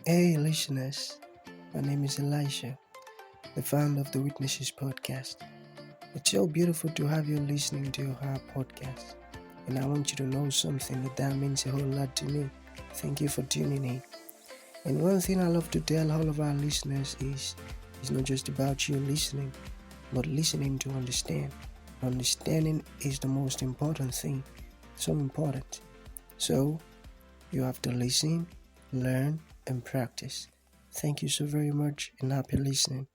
Hey, listeners. My name is Elisha, the founder of the Witnesses podcast. It's so beautiful to have you listening to our podcast. And I want you to know something that means a whole lot to me. Thank you for tuning in. And one thing I love to tell all of our listeners is it's not just about you listening, but listening to understand. Understanding is the most important thing. So important. So, you have to listen, learn, and practice. Thank you so very much and happy listening.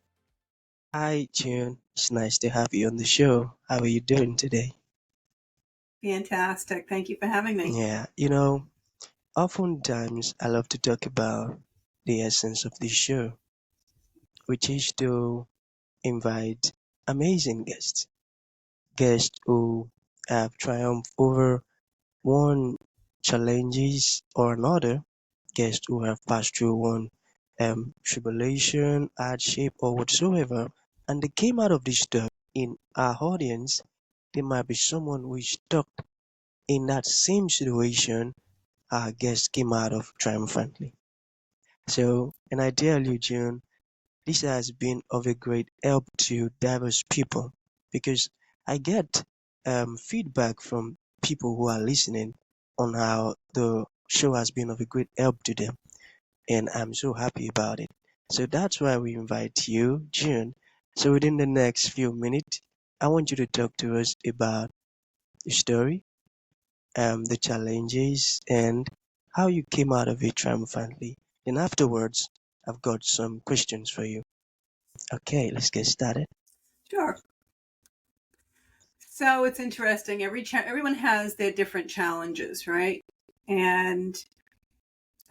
Hi, June. It's nice to have you on the show. How are you doing today? Fantastic. Thank you for having me. Yeah, oftentimes I love to talk about the essence of this show, which is to invite amazing guests, guests who have triumphed over one challenges or another, guests who have passed through one tribulation, hardship, or whatsoever, and they came out of this stuff. In our audience, there might be someone who is stuck in that same situation our guest came out of triumphantly. So, and I tell you, June, this has been of a great help to diverse people because I get feedback from people who are listening on how the show has been of a great help to them, and I'm so happy about it. So that's why we invite you, June. So within the next few minutes, I want you to talk to us about the story, the challenges, and how you came out of it triumphantly. Then afterwards, I've got some questions for you. Okay, let's get started. Sure. So it's interesting. Everyone has their different challenges, right? And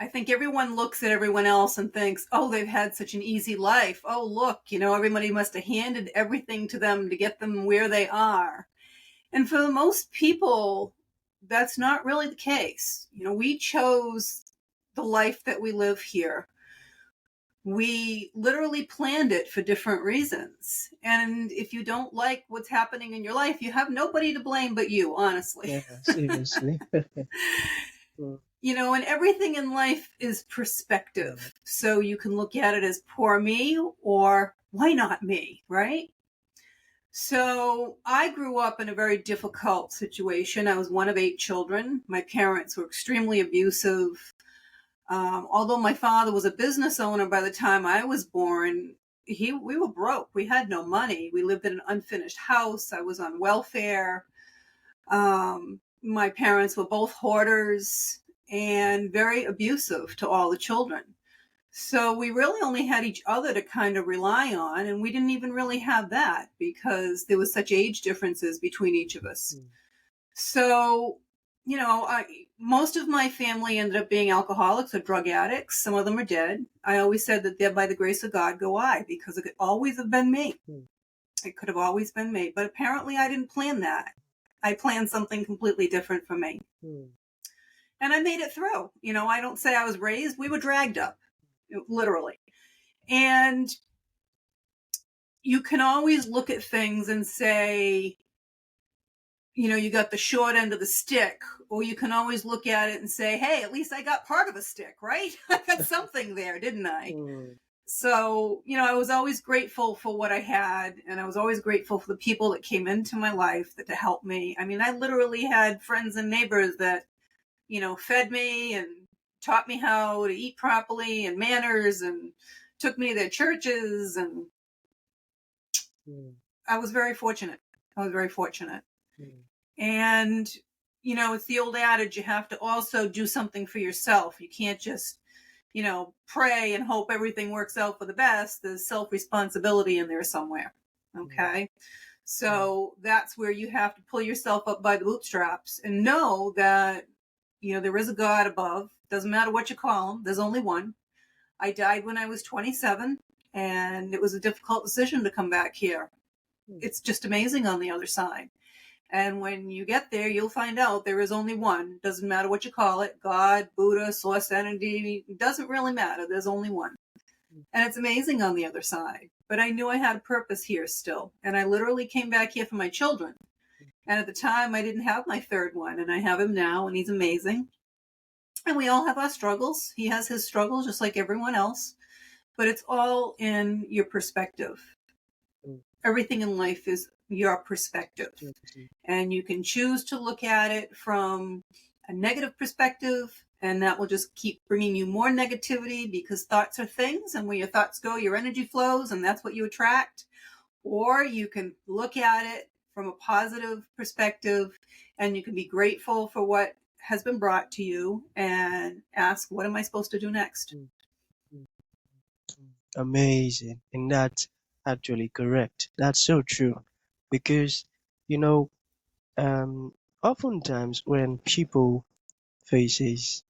I think everyone looks at everyone else and thinks, "Oh, they've had such an easy life. Oh, look, everybody must have handed everything to them to get them where they are." And for most people, that's not really the case. We chose the life that we live here. We literally planned it for different reasons. And if you don't like what's happening in your life, you have nobody to blame but you, honestly. Yeah, seriously. Mm, And everything in life is perspective. So you can look at it as poor me or why not me, right? So I grew up in a very difficult situation. I was one of 8 children. My parents were extremely abusive. Although my father was a business owner by the time I was born, we were broke. We had no money. We lived in an unfinished house. I was on welfare. My parents were both hoarders and very abusive to all the children. So we really only had each other to kind of rely on, and we didn't even really have that because there was such age differences between each of us. mm, So, most of my family ended up being alcoholics or drug addicts. Some of them are dead. I always said that there, by the grace of God, go I, because it could always have been me. mm, It could have always been me. But apparently I didn't plan that. I planned something completely different for me. mm, And I made it through. I don't say I was raised. We were dragged up, literally. And you can always look at things and say, you got the short end of the stick, or you can always look at it and say, hey, at least I got part of a stick, right? I got something there, didn't I? mm, So, I was always grateful for what I had, and I was always grateful for the people that came into my life to help me. I mean, I literally had friends and neighbors that, fed me and taught me how to eat properly and manners and took me to their churches, and mm, I was very fortunate. I was very fortunate. mm, And, it's the old adage, you have to also do something for yourself. You can't just, pray and hope everything works out for the best. There's self-responsibility in there somewhere. mm, Okay. So that's where you have to pull yourself up by the bootstraps and know that, there is a God above. Doesn't matter what you call him. There's only one. I died when I was 27, and it was a difficult decision to come back here. mm, It's just amazing on the other side. And when you get there, you'll find out there is only one. Doesn't matter what you call it, God, Buddha, source energy, it doesn't really matter. There's only one. mm, And it's amazing on the other side. But I knew I had a purpose here still. And I literally came back here for my children. And at the time, I didn't have my third one, and I have him now, and he's amazing. And we all have our struggles. He has his struggles just like everyone else, but it's all in your perspective. Everything in life is your perspective. And you can choose to look at it from a negative perspective, and that will just keep bringing you more negativity, because thoughts are things, and where your thoughts go, your energy flows, and that's what you attract. Or you can look at it from a positive perspective, and you can be grateful for what has been brought to you and ask, what am I supposed to do next? Amazing. And that's actually correct. That's so true. Because, you know, oftentimes when people face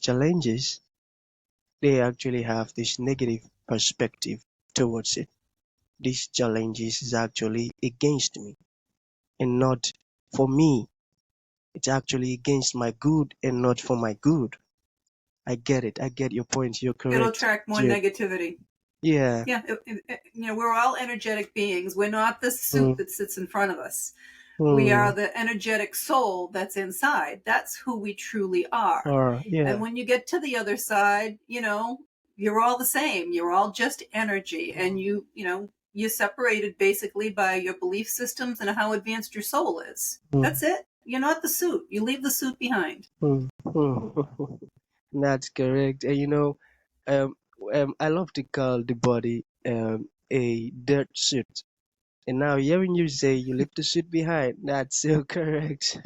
challenges, they actually have this negative perspective towards it. These challenges is actually against me and not for me. It's actually against my good and not for my good. I get it. I get your point. You're It'll correct. attract more negativity. Yeah. Yeah, we're all energetic beings. We're not the suit that sits in front of us. We are the energetic soul that's inside. That's who we truly are. And when you get to the other side, you're all the same. You're all just energy. And you're separated basically by your belief systems and how advanced your soul is. That's it. You're not the suit. You leave the suit behind. That's correct. And I love to call the body a dirt suit. And now hearing you say you leave the suit behind, that's so correct.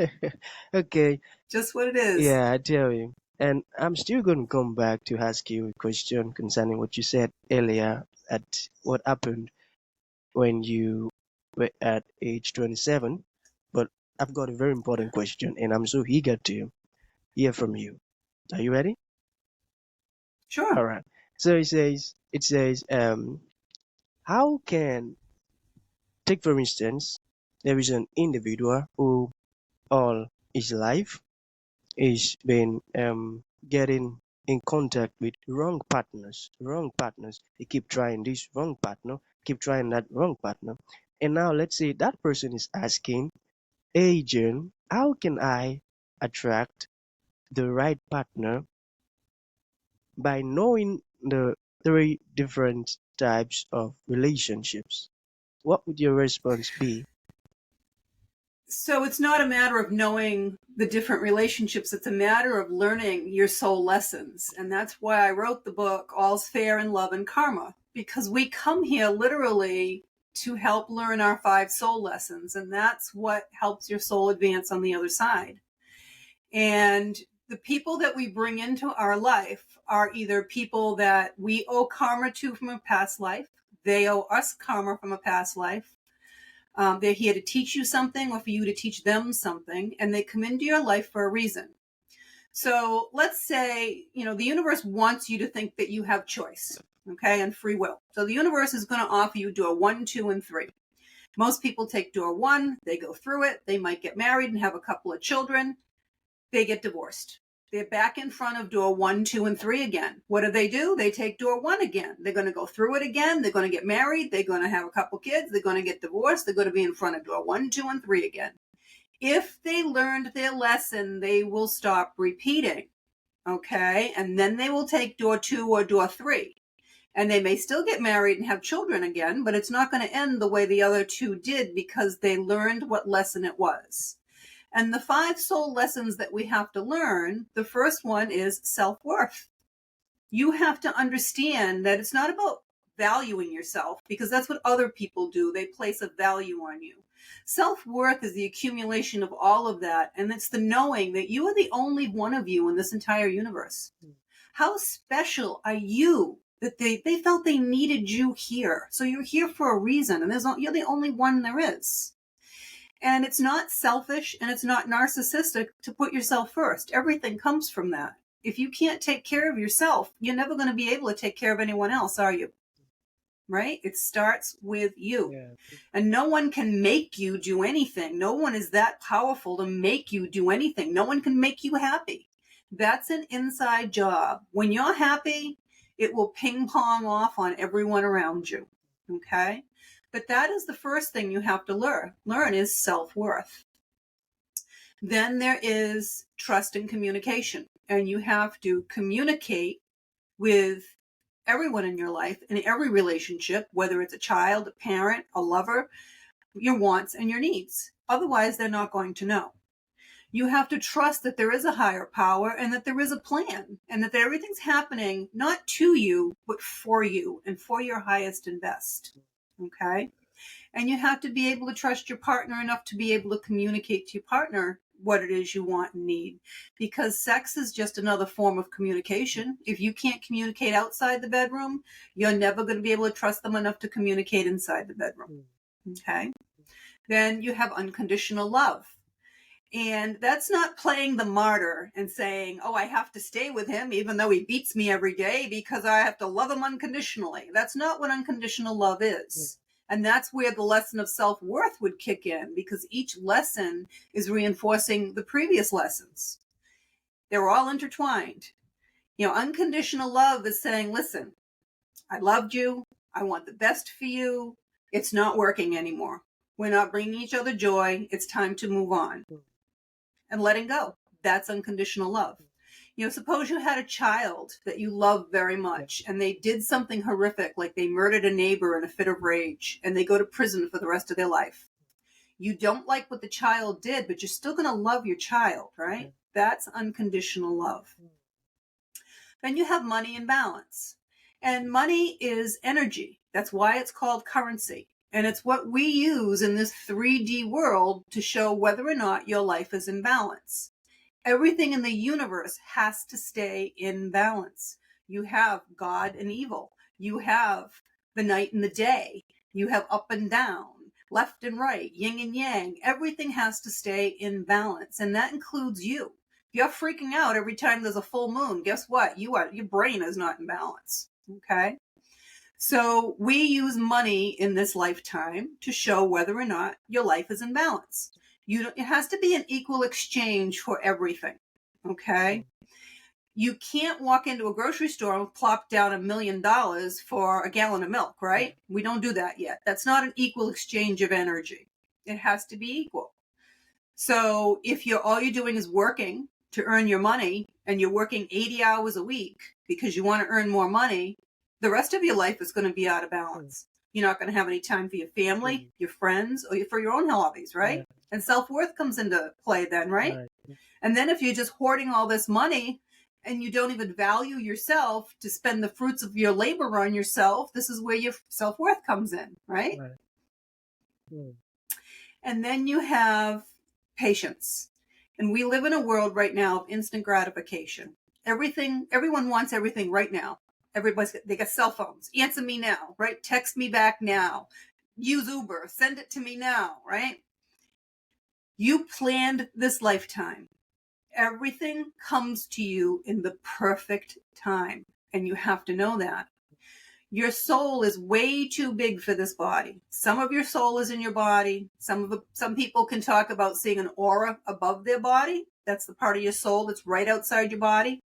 Okay. Just what it is. Yeah, I tell you. And I'm still going to come back to ask you a question concerning what you said earlier at what happened when you were at age 27. But I've got a very important question, and I'm so eager to hear from you. Are you ready? Sure. All right. So it says, how can, take for instance, there is an individual who all his life is been getting in contact with wrong partners, wrong partners. They keep trying this wrong partner, keep trying that wrong partner. And now let's say that person is asking, hey Jane, how can I attract the right partner by knowing the three different types of relationships? What would your response be? So it's not a matter of knowing the different relationships. It's a matter of learning your soul lessons. And that's why I wrote the book, All's Fair in Love and Karma, because we come here literally to help learn our 5 soul lessons. And that's what helps your soul advance on the other side. And the people that we bring into our life are either people that we owe karma to from a past life. They owe us karma from a past life. They're here to teach you something or for you to teach them something, and they come into your life for a reason. So let's say, the universe wants you to think that you have choice, okay, and free will. So the universe is going to offer you door 1, 2, and 3. Most people take door 1, they go through it, they might get married and have a couple of children, they get divorced. They're back in front of door 1, 2, and 3 again. What do? They take door 1 again. They're going to go through it again. They're going to get married. They're going to have a couple kids. They're going to get divorced. They're going to be in front of door 1, 2, and 3 again. If they learned their lesson, they will stop repeating. Okay? And then they will take door 2 or door 3. And they may still get married and have children again, but it's not going to end the way the other 2 did, because they learned what lesson it was. And the 5 soul lessons that we have to learn, the first one is self-worth. You have to understand that it's not about valuing yourself, because that's what other people do. They place a value on you. Self-worth is the accumulation of all of that. And it's the knowing that you are the only one of you in this entire universe. How special are you that they felt they needed you here? So you're here for a reason, and you're the only one there is. And it's not selfish and it's not narcissistic to put yourself first. Everything comes from that. If you can't take care of yourself, you're never going to be able to take care of anyone else, are you? Right? It starts with you. Yeah. And no one can make you do anything. No one is that powerful to make you do anything. No one can make you happy. That's an inside job. When you're happy, it will ping pong off on everyone around you. Okay? But that is the first thing you have to learn. Learn is self-worth. Then there is trust and communication. and you have to communicate with everyone in your life, in every relationship, whether it's a child, a parent, a lover, your wants and your needs. Otherwise, they're not going to know. You have to trust that there is a higher power and that there is a plan and that everything's happening not to you, but for you and for your highest and best. Okay? And you have to be able to trust your partner enough to be able to communicate to your partner what it is you want and need. Because sex is just another form of communication. If you can't communicate outside the bedroom, you're never going to be able to trust them enough to communicate inside the bedroom. Okay? Then you have unconditional love. And that's not playing the martyr and saying, oh, I have to stay with him even though he beats me every day because I have to love him unconditionally. That's not what unconditional love is. And that's where the lesson of self-worth would kick in, because each lesson is reinforcing the previous lessons. They're all intertwined. Unconditional love is saying, listen, I loved you. I want the best for you. It's not working anymore. We're not bringing each other joy. It's time to move on. And letting go. That's unconditional love. Suppose you had a child that you love very much and they did something horrific, like they murdered a neighbor in a fit of rage, and they go to prison for the rest of their life. You don't like what the child did, but you're still going to love your child, right? That's unconditional love. Then you have money and balance. And money is energy. That's why it's called currency. And it's what we use in this 3D world to show whether or not your life is in balance. Everything in the universe has to stay in balance. You have God and evil. You have the night and the day. You have up and down, left and right, yin and yang. Everything has to stay in balance. And that includes you. If you're freaking out every time there's a full moon, guess what? Your brain is not in balance. Okay? So we use money in this lifetime to show whether or not your life is in balance. It has to be an equal exchange for everything. Okay? You can't walk into a grocery store and plop down $1 million for a gallon of milk, right? We don't do that yet. That's not an equal exchange of energy. It has to be equal. So if all you're doing is working to earn your money, and you're working 80 hours a week because you want to earn more money, the rest of your life is going to be out of balance. You're not going to have any time for your family, your friends, or for your own hobbies, right? And self-worth comes into play then, right? And then if you're just hoarding all this money and you don't even value yourself to spend the fruits of your labor on yourself, this is where your self-worth comes in, right? And then you have patience. And we live in a world right now of instant gratification. Everyone wants everything right now. They got cell phones. Answer me now, right? Text me back now. Use Uber. Send it to me now, right? You planned this lifetime. Everything comes to you in the perfect time. And you have to know that. Your soul is way too big for this body. Some of your soul is in your body. Some people can talk about seeing an aura above their body. That's the part of your soul that's right outside your body.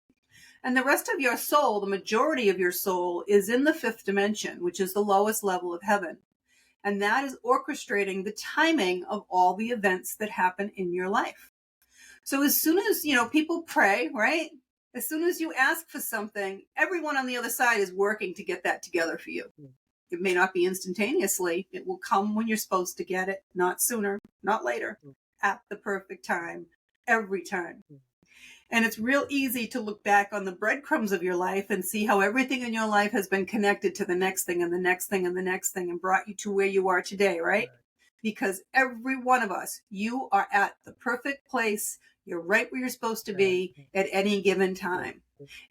And the rest of your soul, the majority of your soul, is in the fifth dimension, which is the lowest level of heaven. And that is orchestrating the timing of all the events that happen in your life. So as soon as, people pray, right? As soon as you ask for something, everyone on the other side is working to get that together for you. It may not be instantaneously. It will come when you're supposed to get it, not sooner, not later, at the perfect time, every time. And it's real easy to look back on the breadcrumbs of your life and see how everything in your life has been connected to the next thing and the next thing and the next thing and brought you to where you are today, right? Because every one of us, you are at the perfect place. You're right where you're supposed to be at any given time.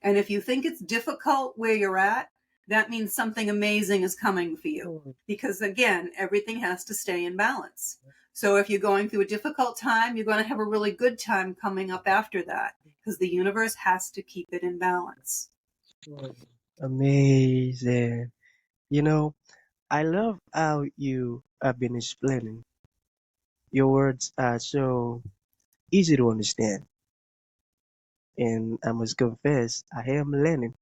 And if you think it's difficult where you're at, that means something amazing is coming for you. Because again, everything has to stay in balance. So if you're going through a difficult time, you're going to have a really good time coming up after that, because the universe has to keep it in balance. Amazing. I love how you have been explaining. Your words are so easy to understand. And I must confess, I am learning,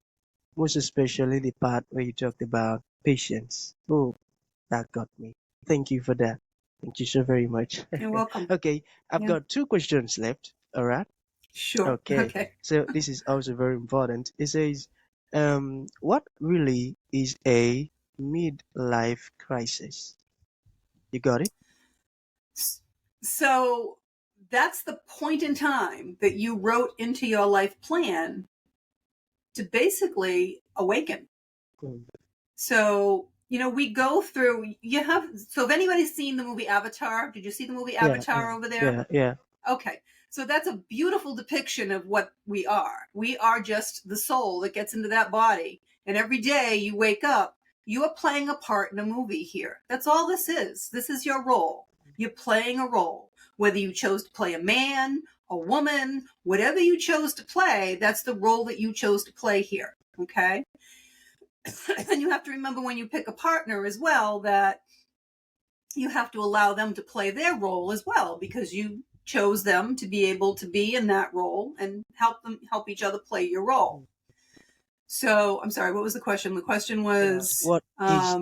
most especially the part where you talked about patience. Oh, that got me. Thank you for that. Thank you so very much. You're welcome. Okay, I've got 2 questions left. All right. Sure. Okay, Okay. so this is also very important. It says, what really is a midlife crisis? You got it? So that's the point in time that you wrote into your life plan to basically awaken. Mm. So, we go through, so if anybody's seen the movie Avatar, did you see the movie Yeah, Avatar over there? yeah. Okay. So that's a beautiful depiction of what we are. We are just the soul that gets into that body. And every day you wake up, you are playing a part in a movie here. That's all this is. This is your role. You're playing a role. Whether you chose to play a man, a woman, whatever you chose to play, that's the role that you chose to play here. Okay. And you have to remember when you pick a partner as well that you have to allow them to play their role as well, because you chose them to be able to be in that role and help each other play your role. So I'm sorry, what was the question? The question was What is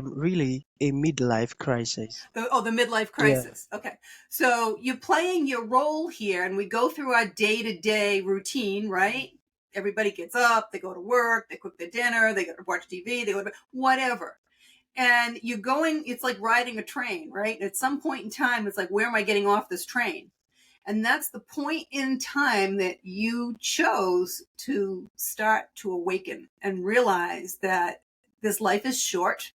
really a midlife crisis? the midlife Yeah. crisis. Okay. So you're playing your role here, and we go through our day-to-day routine, right? Everybody gets up, they go to work, they cook their dinner, they go to watch TV, they go to whatever. And it's like riding a train, right? At some point in time, it's like, where am I getting off this train? And that's the point in time that you chose to start to awaken and realize that this life is short.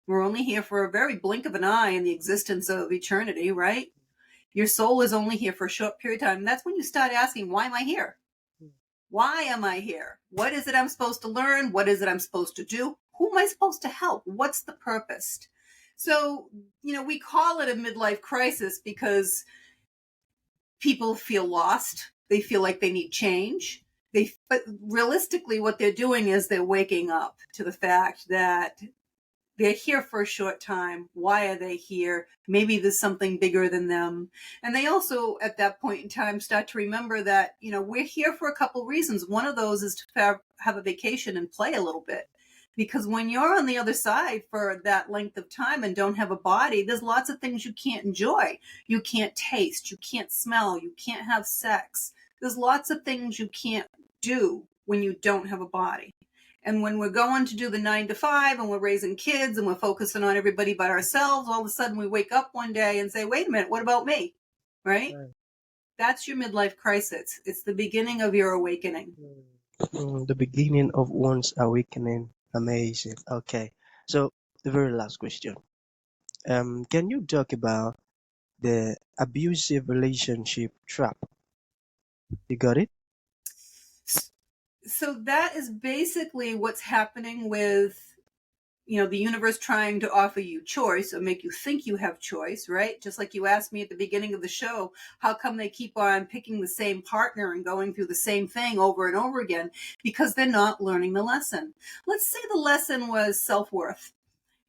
We're only here for a very blink of an eye in the existence of eternity, right? Your soul is only here for a short period of time. And that's when you start asking, why am I here? Why am I here? What is it I'm supposed to learn? What is it I'm supposed to do? Who am I supposed to help? What's the purpose? So, we call it a midlife crisis because people feel lost. They feel like they need change. But realistically, what they're doing is they're waking up to the fact that they're here for a short time. Why are they here? Maybe there's something bigger than them. And they also, at that point in time, start to remember that, we're here for a couple reasons. One of those is to have a vacation and play a little bit. Because when you're on the other side for that length of time and don't have a body, there's lots of things you can't enjoy. You can't taste, you can't smell, you can't have sex. There's lots of things you can't do when you don't have a body. And when we're going to do the 9 to 5 and we're raising kids and we're focusing on everybody but ourselves, all of a sudden we wake up one day and say, wait a minute, what about me? Right? That's your midlife crisis. It's the beginning of your awakening. The beginning of one's awakening. Amazing. Okay. So the very last question. Can you talk about the abusive relationship trap? You got it? So that is basically what's happening with, the universe trying to offer you choice or make you think you have choice, right? Just like you asked me at the beginning of the show, how come they keep on picking the same partner and going through the same thing over and over again? Because they're not learning the lesson. Let's say the lesson was self-worth,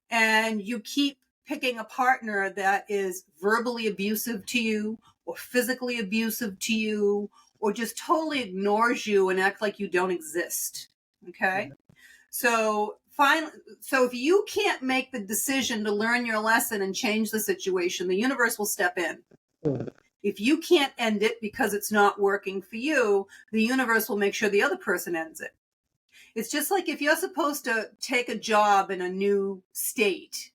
and you keep picking a partner that is verbally abusive to you or physically abusive to you or just totally ignores you and act like you don't exist. Okay? So if you can't make the decision to learn your lesson and change the situation, the universe will step in. If you can't end it because it's not working for you, the universe will make sure the other person ends it. It's just like if you're supposed to take a job in a new state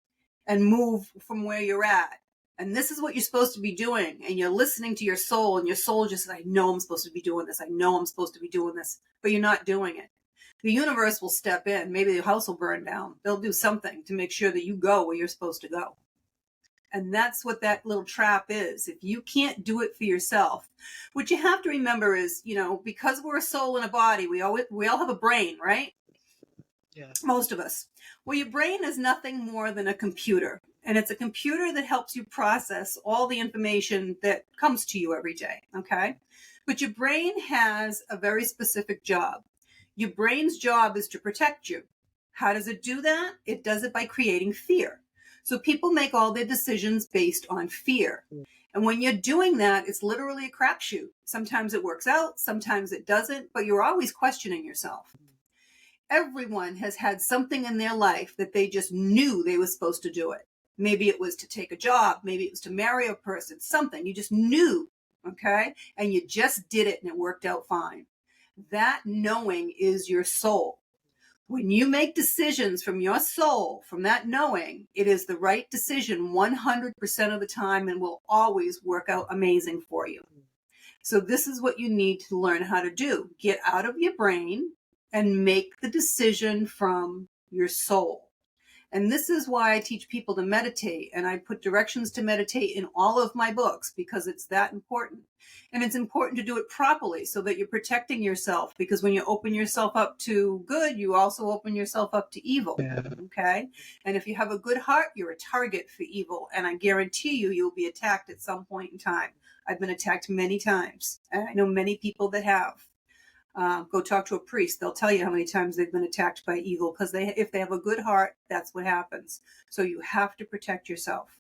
and move from where you're at, and this is what you're supposed to be doing, and you're listening to your soul, and your soul just says, I know I'm supposed to be doing this. I know I'm supposed to be doing this, but you're not doing it. The universe will step in. Maybe the house will burn down. They'll do something to make sure that you go where you're supposed to go. And that's what that little trap is. If you can't do it for yourself, what you have to remember is, because we're a soul and a body, we all have a brain, right? Yeah. Most of us. Well, your brain is nothing more than a computer. And it's a computer that helps you process all the information that comes to you every day. Okay. But your brain has a very specific job. Your brain's job is to protect you. How does it do that? It does it by creating fear. So people make all their decisions based on fear. And when you're doing that, it's literally a crapshoot. Sometimes it works out, sometimes it doesn't, but you're always questioning yourself. Everyone has had something in their life that they just knew they were supposed to do it. Maybe it was to take a job. Maybe it was to marry a person, something. You just knew, okay? And you just did it and it worked out fine. That knowing is your soul. When you make decisions from your soul, from that knowing, it is the right decision 100% of the time and will always work out amazing for you. So this is what you need to learn how to do. Get out of your brain and make the decision from your soul. And this is why I teach people to meditate, and I put directions to meditate in all of my books, because it's that important. And it's important to do it properly so that you're protecting yourself, because when you open yourself up to good, you also open yourself up to evil. Okay? And if you have a good heart, you're a target for evil. And I guarantee you'll be attacked at some point in time. I've been attacked many times, and I know many people that have. Go talk to a priest. They'll tell you how many times they've been attacked by evil, because if they have a good heart, that's what happens. So you have to protect yourself.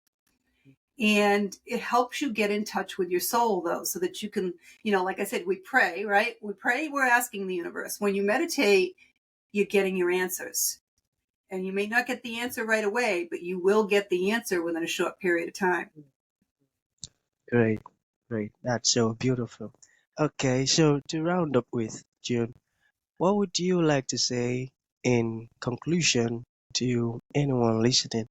And it helps you get in touch with your soul, though, so that you can, like I said, we pray, right? We pray, we're asking the universe. When you meditate, you're getting your answers. And you may not get the answer right away, but you will get the answer within a short period of time. Great, great. That's so beautiful. Okay, so to round up with, June, what would you like to say in conclusion to anyone listening?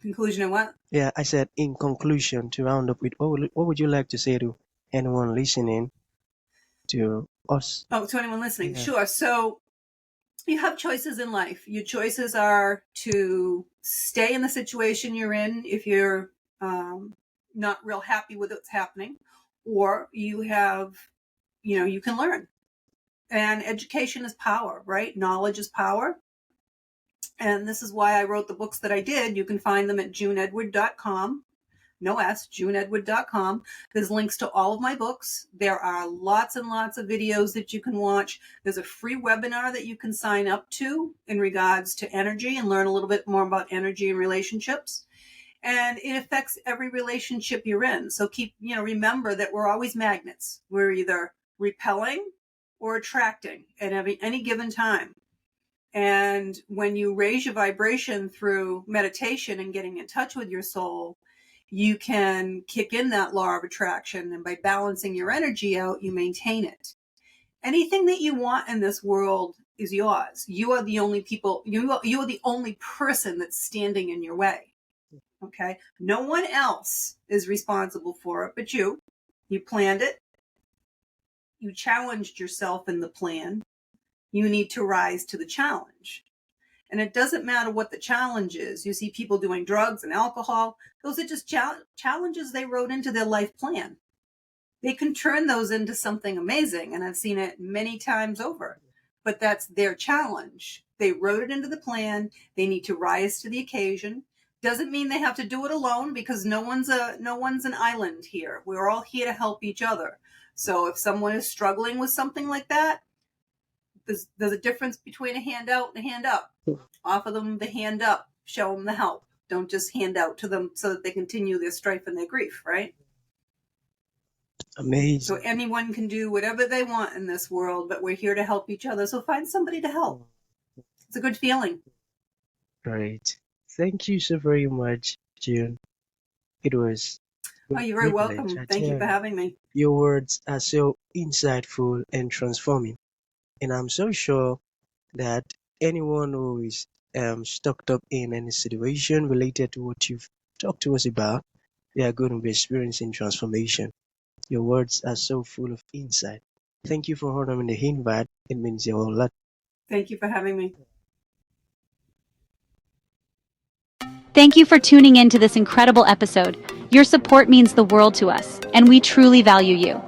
Conclusion of what? Yeah, I said in conclusion, to round up with, what would you like to say to anyone listening to us? Oh, to anyone listening? Yeah. Sure. So you have choices in life. Your choices are to stay in the situation you're in if you're not real happy with what's happening, or you have, you can learn. And education is power, right? Knowledge is power. And this is why I wrote the books that I did. You can find them at juneedward.com. No S, juneedward.com. There's links to all of my books. There are lots and lots of videos that you can watch. There's a free webinar that you can sign up to in regards to energy and learn a little bit more about energy and relationships. And it affects every relationship you're in. So remember that we're always magnets. We're either repelling or attracting at any given time. And when you raise your vibration through meditation and getting in touch with your soul, you can kick in that law of attraction. And by balancing your energy out, you maintain it. Anything that you want in this world is yours. You are the only you are the only person that's standing in your way. Okay? No one else is responsible for it but you. You planned it. You challenged yourself in the plan. You need to rise to the challenge. And it doesn't matter what the challenge is. You see people doing drugs and alcohol. Those are just challenges they wrote into their life plan. They can turn those into something amazing. And I've seen it many times over. But that's their challenge. They wrote it into the plan. They need to rise to the occasion. Doesn't mean they have to do it alone, because no one's an island here. We're all here to help each other. So if someone is struggling with something like that, there's a difference between a hand out and a hand up. Offer them the hand up. Show them the help. Don't just hand out to them so that they continue their strife and their grief, right? Amazing. So anyone can do whatever they want in this world, but we're here to help each other. So find somebody to help. It's a good feeling. Great. Thank you so very much, June. It was Oh, you're very welcome. Thank you for having me. Your words are so insightful and transforming. And I'm so sure that anyone who is stuck up in any situation related to what you've talked to us about, they are going to be experiencing transformation. Your words are so full of insight. Thank you for honoring the invite. It means a whole lot. Thank you for having me. Thank you for tuning in to this incredible episode. Your support means the world to us, and we truly value you.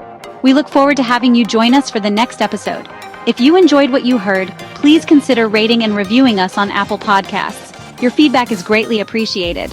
We look forward to having you join us for the next episode. If you enjoyed what you heard, please consider rating and reviewing us on Apple Podcasts. Your feedback is greatly appreciated.